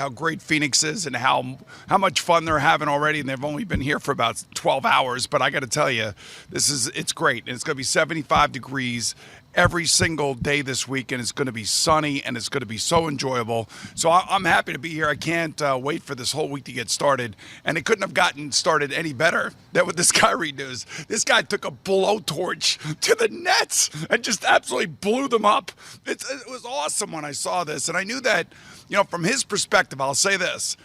how great Phoenix is and how much fun they're having already, and they've only been here for about 12 hours. But I got to tell you, it's great, and it's going to be 75 degrees every single day this week, and it's going to be sunny, and it's going to be so enjoyable. So I'm happy to be here. I can't wait for this whole week to get started, and it couldn't have gotten started any better than with this Kyrie news. This guy took a blowtorch to the Nets and just absolutely blew them up. It was awesome when I saw this, and I knew that, from his perspective, I'll say this,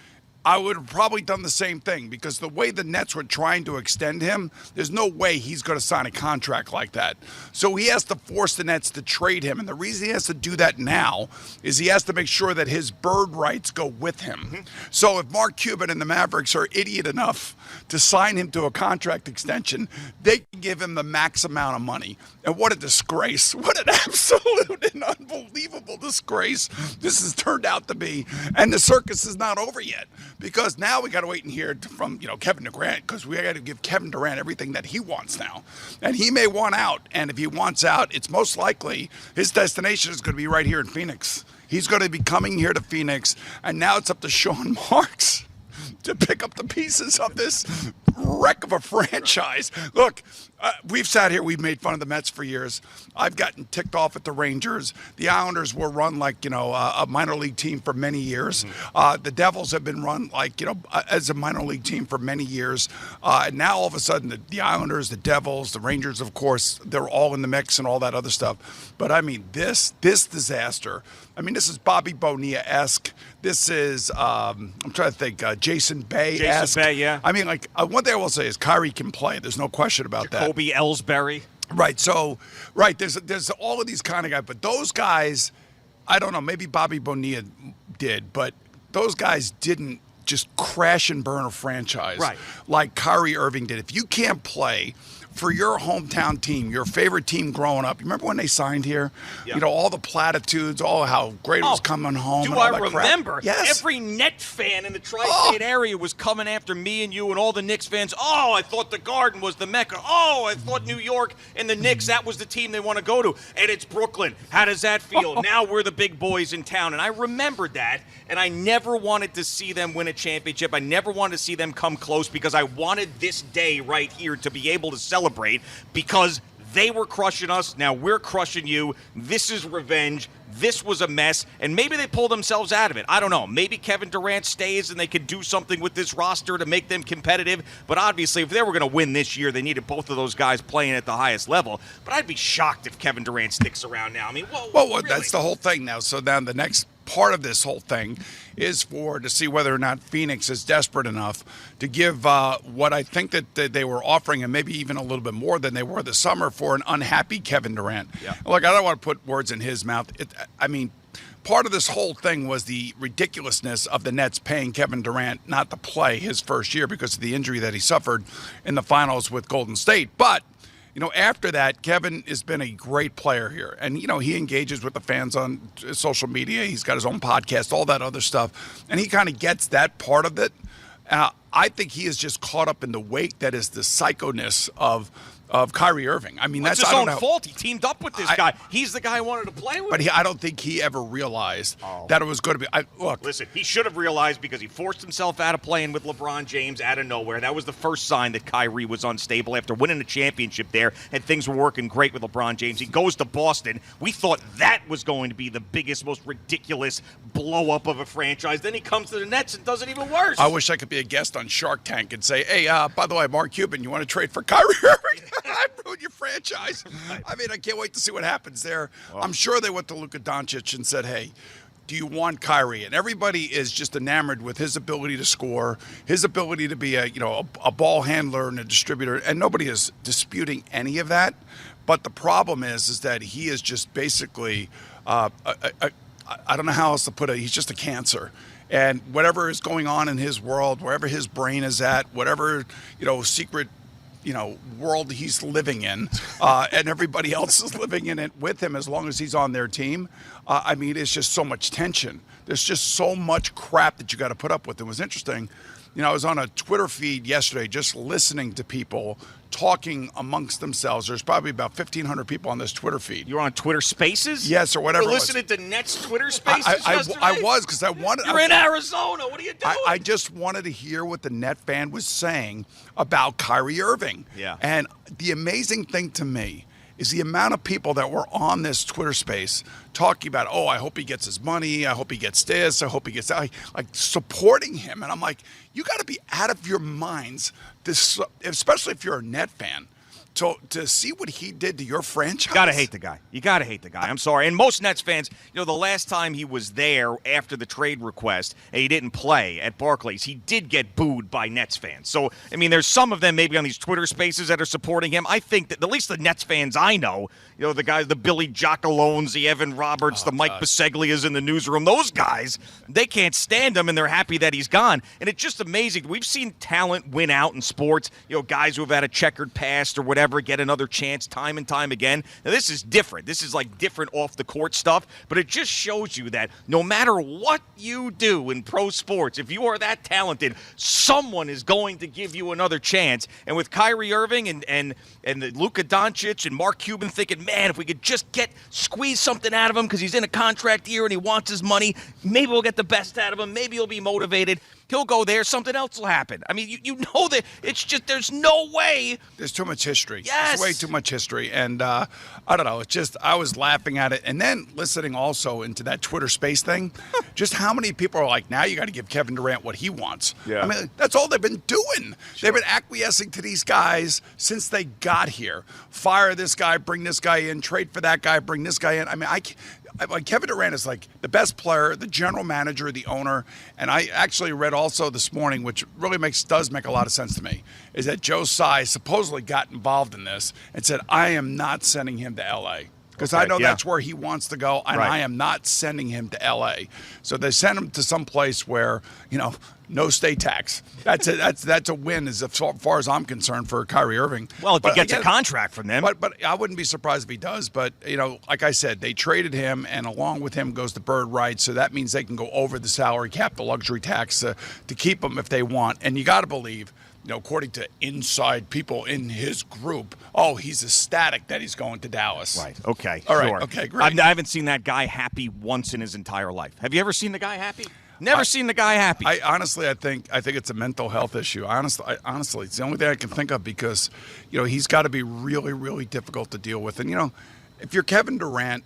I would have probably done the same thing, because the way the Nets were trying to extend him, there's no way he's going to sign a contract like that. So he has to force the Nets to trade him. And the reason he has to do that now is he has to make sure that his bird rights go with him. Mm-hmm. So if Mark Cuban and the Mavericks are idiot enough to sign him to a contract extension, they can give him the max amount of money. And what a disgrace. What an absolute and unbelievable disgrace this has turned out to be. And the circus is not over yet. Because now we got to wait and hear from, Kevin Durant, because we got to give Kevin Durant everything that he wants now. And he may want out. And if he wants out, it's most likely his destination is going to be right here in Phoenix. He's going to be coming here to Phoenix. And now it's up to Sean Marks to pick up the pieces of this wreck of a franchise. Look, we've sat here, we've made fun of the Mets for years. I've gotten ticked off at the Rangers. The Islanders were run like, a minor league team for many years. Mm-hmm. The Devils have been run like, as a minor league team for many years. And now all of a sudden the Islanders, the Devils, the Rangers, of course, they're all in the mix and all that other stuff. But I mean, this disaster, this is Bobby Bonilla-esque. This is, I'm trying to think, Jason Bay-esque. Jason Bay, yeah. One thing I will say is Kyrie can play. There's no question about that. Jacoby Ellsbury. Right. So, there's all of these kind of guys. But those guys, I don't know, maybe Bobby Bonilla did, but those guys didn't just crash and burn a franchise like Kyrie Irving did. If you can't play for your hometown team, your favorite team growing up. You remember when they signed here? Yeah. All the platitudes, how great it was coming home. Do I remember? Yes. Every Net fan in the tri-state area was coming after me and you and all the Knicks fans. Oh, I thought the Garden was the Mecca. Oh, I thought New York and the Knicks, that was the team they want to go to. And it's Brooklyn. How does that feel? Now we're the big boys in town. And I remembered that, and I never wanted to see them win a championship. I never wanted to see them come close, because I wanted this day right here to be able to celebrate, because they were crushing us. Now we're crushing you. This is revenge. This was a mess, and maybe they pull themselves out of it. I don't know. Maybe Kevin Durant stays and they can do something with this roster to make them competitive. But obviously, if they were going to win this year, they needed both of those guys playing at the highest level. But I'd be shocked if Kevin Durant sticks around now. Well, really? That's the whole thing now. So then the next part of this whole thing is to see whether or not Phoenix is desperate enough to give what I think that they were offering, and maybe even a little bit more than they were this summer, for an unhappy Kevin Durant. Yeah. Look, I don't want to put words in his mouth. Part of this whole thing was the ridiculousness of the Nets paying Kevin Durant not to play his first year because of the injury that he suffered in the finals with Golden State. But after that, Kevin has been a great player here. And, he engages with the fans on social media. He's got his own podcast, all that other stuff. And he kind of gets that part of it. I think he is just caught up in the wake that is the psychoness of Kyrie Irving. That's his own fault. He teamed up with this guy. He's the guy I wanted to play with. But I don't think he ever realized that it was going to be. Listen, he should have realized, because he forced himself out of playing with LeBron James out of nowhere. That was the first sign that Kyrie was unstable after winning a championship there, and things were working great with LeBron James. He goes to Boston. We thought that was going to be the biggest, most ridiculous blow-up of a franchise. Then he comes to the Nets and does it even worse. I wish I could be a guest on Shark Tank and say, hey, by the way, Mark Cuban, you want to trade for Kyrie Irving? I ruined your franchise. I can't wait to see what happens there. Well, I'm sure they went to Luka Doncic and said, hey, do you want Kyrie? And everybody is just enamored with his ability to score, his ability to be a ball handler and a distributor, and nobody is disputing any of that. But the problem is that he is just basically, I don't know how else to put it, he's just a cancer. And whatever is going on in his world, wherever his brain is at, whatever, secret world he's living in, and everybody else is living in it with him as long as he's on their team. It's just so much tension. There's just so much crap that you got to put up with. It was interesting. I was on a Twitter feed yesterday just listening to people talking amongst themselves. There's probably about 1,500 people on this Twitter feed. You were on Twitter Spaces? Yes, or whatever. You were listening to Nets Twitter Spaces yesterday? I was, because I wanted... You're in Arizona. What are you doing? I just wanted to hear what the Net fan was saying about Kyrie Irving. Yeah. And the amazing thing to me is the amount of people that were on this Twitter space talking about, oh, I hope he gets his money, I hope he gets this, I hope he gets that, like supporting him. And I'm like, you got to be out of your minds, especially if you're a Net fan, to see what he did to your franchise. You gotta hate the guy. You gotta hate the guy. I'm sorry. And most Nets fans, the last time he was there after the trade request and he didn't play at Barclays, he did get booed by Nets fans. So, I mean, there's some of them maybe on these Twitter spaces that are supporting him. I think that at least the Nets fans I know, the guys, the Billy Giacalones, the Evan Roberts, the Mike Biseglias in the newsroom, those guys, they can't stand him and they're happy that he's gone. And it's just amazing. We've seen talent win out in sports, guys who have had a checkered past or whatever get another chance time and time again. Now, this is different. This is like different off the court stuff, but it just shows you that no matter what you do in pro sports, if you are that talented, someone is going to give you another chance. And with Kyrie Irving and Luka Doncic and Mark Cuban thinking, man, if we could just squeeze something out of him because he's in a contract year and he wants his money, maybe we'll get the best out of him. Maybe he'll be motivated. He'll go there. Something else will happen. I mean, you know that it's just there's no way. There's too much history. Yes. There's way too much history. And I don't know. It's just I was laughing at it. And then listening also into that Twitter space thing, just how many people are like, now you got to give Kevin Durant what he wants. Yeah. I mean, that's all they've been doing. Sure. They've been acquiescing to these guys since they got here. Fire this guy, bring this guy in, trade for that guy, bring this guy in. I mean, Kevin Durant is like the best player, the general manager, the owner. And I actually read also this morning, which really does make a lot of sense to me, is that Joe Tsai supposedly got involved in this and said, I am not sending him to L.A. Because I know that's where he wants to go, and I am not sending him to L.A. So they sent him to some place where, no state tax. That's a win as far as I'm concerned for Kyrie Irving. Well, if he gets a contract from them. But I wouldn't be surprised if he does. But, like I said, they traded him, and along with him goes the bird rights. So that means they can go over the salary cap, the luxury tax to keep him if they want. And you got to believe, according to inside people in his group, he's ecstatic that he's going to Dallas. Right. Okay. All right. Sure. Okay, great. I haven't seen that guy happy once in his entire life. Have you ever seen the guy happy? Never seen the guy happy. I honestly, I think it's a mental health issue. Honestly, it's the only thing I can think of because, he's got to be really, really difficult to deal with. And, if you're Kevin Durant,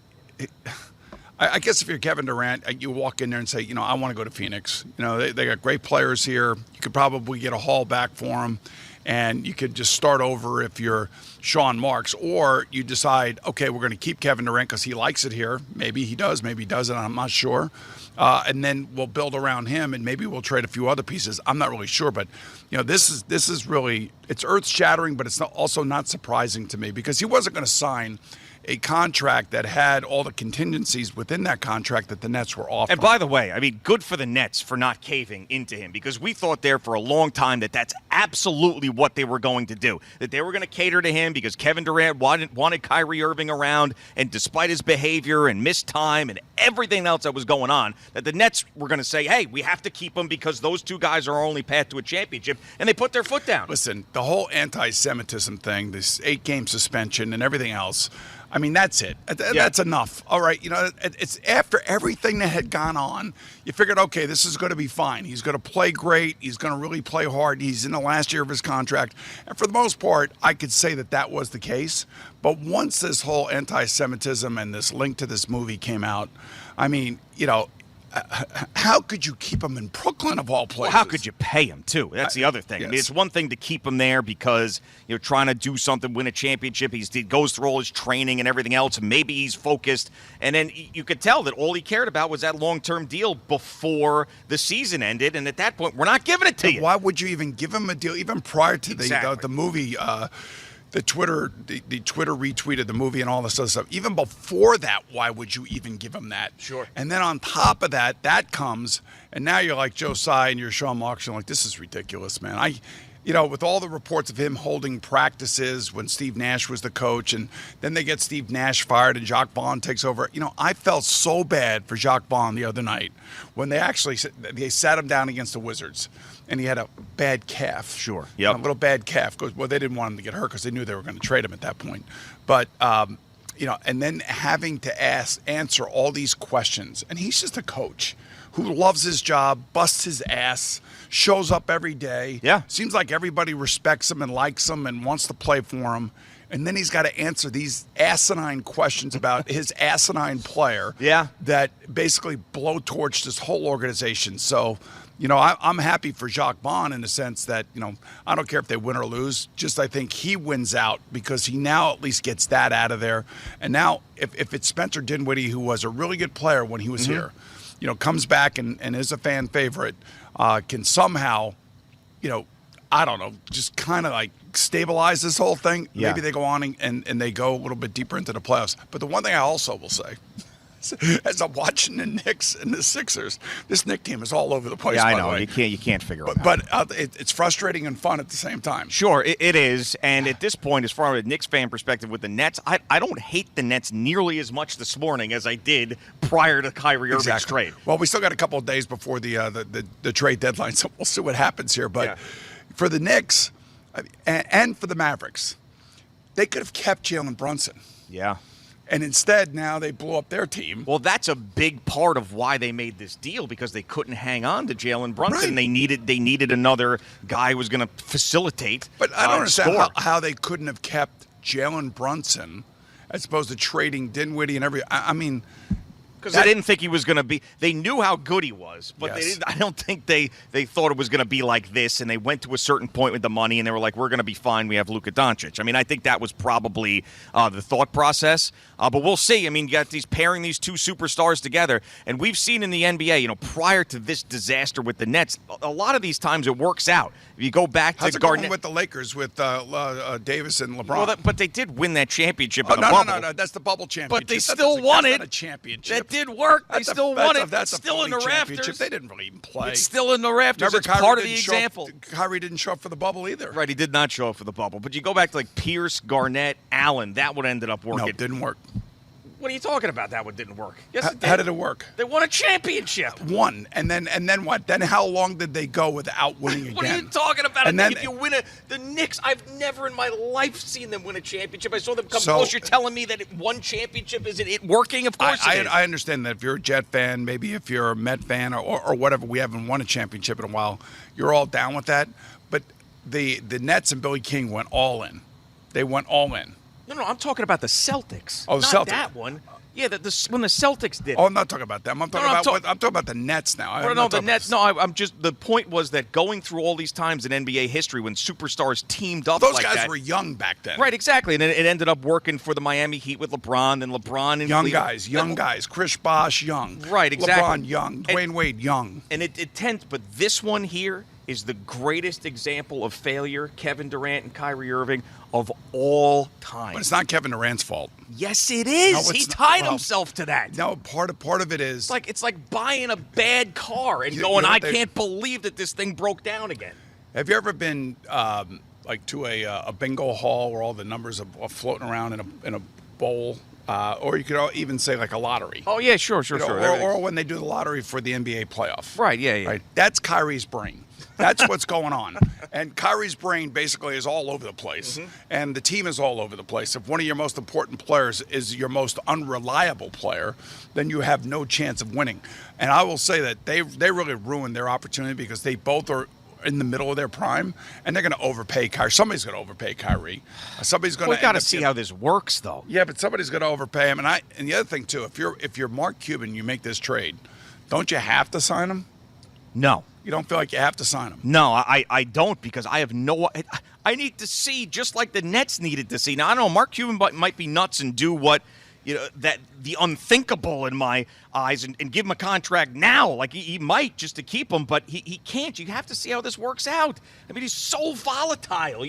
I guess if you're Kevin Durant, you walk in there and say, I want to go to Phoenix. They got great players here. You could probably get a haul back for them, and you could just start over if you're Sean Marks. Or you decide, okay, we're going to keep Kevin Durant because he likes it here. Maybe he does, maybe he doesn't. I'm not sure. And then we'll build around him, and maybe we'll trade a few other pieces. I'm not really sure, but this is really, it's earth-shattering, but it's also not surprising to me because he wasn't going to sign a contract that had all the contingencies within that contract that the Nets were offering. And by the way, I mean, good for the Nets for not caving into him because we thought there for a long time that that's absolutely what they were going to do, that they were going to cater to him because Kevin Durant wanted Kyrie Irving around, and despite his behavior and missed time and everything else that was going on, that the Nets were going to say, hey, we have to keep him because those two guys are our only path to a championship, and they put their foot down. Listen, the whole anti-Semitism thing, this 8-game suspension and everything else, I mean, that's it. That's enough. All right. It's after everything that had gone on, you figured, okay, this is going to be fine. He's going to play great. He's going to really play hard. He's in the last year of his contract. And for the most part, I could say that was the case. But once this whole anti-Semitism and this link to this movie came out, I mean, how could you keep him in Brooklyn of all places? Well, how could you pay him too? That's the other thing. Yes. I mean, it's one thing to keep him there because you're trying to do something, win a championship. He goes through all his training and everything else, and maybe he's focused. And then you could tell that all he cared about was that long-term deal before the season ended. And at that point, we're not giving it to you. Why would you even give him a deal, even prior to the movie? The Twitter retweeted the movie and all this other stuff. Even before that, why would you even give him that? Sure. And then on top of that comes, and now you're like Joe Tsai and you're Sean Marks, and like, this is ridiculous, man. with all the reports of him holding practices when Steve Nash was the coach, and then they get Steve Nash fired and Jacques Vaughn takes over. I felt so bad for Jacques Vaughn the other night when they sat him down against the Wizards, and he had a bad calf. Sure. Yep. A little bad calf. Well, they didn't want him to get hurt because they knew they were going to trade him at that point. But, and then having to answer all these questions. And he's just a coach who loves his job, busts his ass, shows up every day. Yeah. Seems like everybody respects him and likes him and wants to play for him. And then he's got to answer these asinine questions about his asinine player. Yeah. That basically blowtorched this whole organization. So, I'm happy for Jacques Vaughn in the sense that, I don't care if they win or lose. Just I think he wins out because he now at least gets that out of there. And now if it's Spencer Dinwiddie, who was a really good player when he was here, comes back and is a fan favorite, can somehow, I don't know, just kind of like stabilize this whole thing. Yeah. Maybe they go on and they go a little bit deeper into the playoffs. But the one thing I also will say, as I'm watching the Knicks and the Sixers, this Knicks team is all over the place. Yeah, I by know. the way. You can't figure it out. But it's frustrating and fun at the same time. Sure, it is. And at this point, as far as a Knicks fan perspective with the Nets, I don't hate the Nets nearly as much this morning as I did prior to Kyrie Irving's trade. Well, we still got a couple of days before the trade deadline, so we'll see what happens here. But for the Knicks and for the Mavericks, they could have kept Jalen Brunson. Yeah. And instead, now they blew up their team. Well, that's a big part of why they made this deal, because they couldn't hang on to Jalen Brunson. Right. They needed another guy who was going to facilitate. But I don't understand how they couldn't have kept Jalen Brunson as opposed to trading Dinwiddie and I mean, because they didn't think he was going to be. They knew how good he was, but I don't think they thought it was going to be like this. And they went to a certain point with the money, and they were like, "We're going to be fine. We have Luka Doncic." I mean, I think that was probably the thought process. But we'll see. I mean, you got pairing these two superstars together, and we've seen in the NBA, prior to this disaster with the Nets, a lot of these times it works out. If you go back to Garnett going with the Lakers with Davis and LeBron. Well, but they did win that championship. No, that's the bubble championship. But they still won it. That's not a championship. That did work. They still won it. That's still in the rafters. They didn't really even play. It's still in the rafters. Remember, it's part of the example. Kyrie didn't show up for the bubble either. Right, he did not show up for the bubble. But you go back to Pierce, Garnett, Allen. That would ended up working. No, it didn't work. What are you talking about? That one didn't work. Yes, it did. How did it work? They won a championship. One, and then what? Then how long did they go without winning again? What are you talking about? And then, if you win the Knicks, I've never in my life seen them win a championship. I saw them come close. You're telling me that one championship isn't it working? Of course it is. I understand that if you're a Jet fan, maybe if you're a Met fan or whatever, we haven't won a championship in a while, you're all down with that. But the Nets and Billy King went all in. They went all in. No, I'm talking about the Celtics. Oh, the Not Celtics. That one. Yeah, when the Celtics did it. Oh, I'm not talking about them. I'm talking about the Nets now. The Nets. No, I'm just. The point was that going through all these times in NBA history when superstars teamed up, those like guys that, were young back then. Right, exactly, and it ended up working for the Miami Heat with LeBron and young guys. Chris Bosh, young. Right, exactly. LeBron, young. Dwayne Wade, young. And it tends, but this one here is the greatest example of failure, Kevin Durant and Kyrie Irving, of all time. But it's not Kevin Durant's fault. Yes, it is. No, he tied himself to that. No, part of it is it's like buying a bad car and going, I can't believe that this thing broke down again. Have you ever been to a bingo hall where all the numbers are floating around in a bowl? Or you could even say like a lottery. Oh, yeah, sure. Or when they do the lottery for the NBA playoff. Right, yeah. Right? That's Kyrie's brain. That's what's going on. And Kyrie's brain basically is all over the place. Mm-hmm. And the team is all over the place. If one of your most important players is your most unreliable player, then you have no chance of winning. And I will say that they really ruined their opportunity because they both are in the middle of their prime, and they're going to overpay Kyrie. Somebody's going to overpay Kyrie. Somebody's going to. We got to see how this works, though. Yeah, but somebody's going to overpay him. And the other thing too, if you're Mark Cuban, you make this trade, don't you have to sign him? No. You don't feel like you have to sign him? No, I don't, because I have no. I need to see, just like the Nets needed to see. Now I don't know. Mark Cuban might be nuts and do what that the unthinkable in my eyes and give him a contract now. Like he might just to keep him, but he can't. You have to see how this works out. I mean, he's so volatile.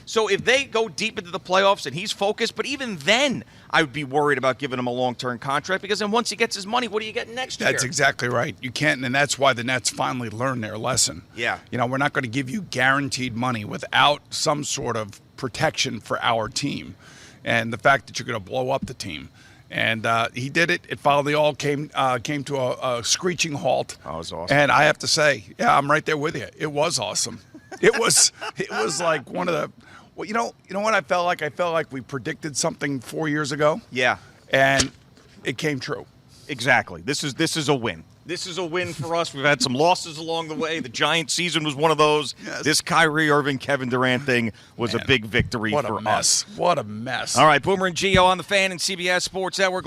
So if they go deep into the playoffs and he's focused, but even then I would be worried about giving him a long-term contract because then once he gets his money, what are you getting next year? That's exactly right. You can't, and that's why the Nets finally learned their lesson. Yeah. We're not going to give you guaranteed money without some sort of protection for our team. And the fact that you're going to blow up the team. And he did it. It finally all came to a screeching halt. That was awesome. And I have to say, yeah, I'm right there with you. It was awesome. It was like one of the. Well, you know what I felt like? I felt like we predicted something 4 years ago. Yeah. And it came true. Exactly. This is a win. This is a win for us. We've had some losses along the way. The Giants season was one of those. Yes. This Kyrie Irving, Kevin Durant thing was a big victory for us. What a mess. All right, Boomer and Gio on the Fan and CBS Sports Network.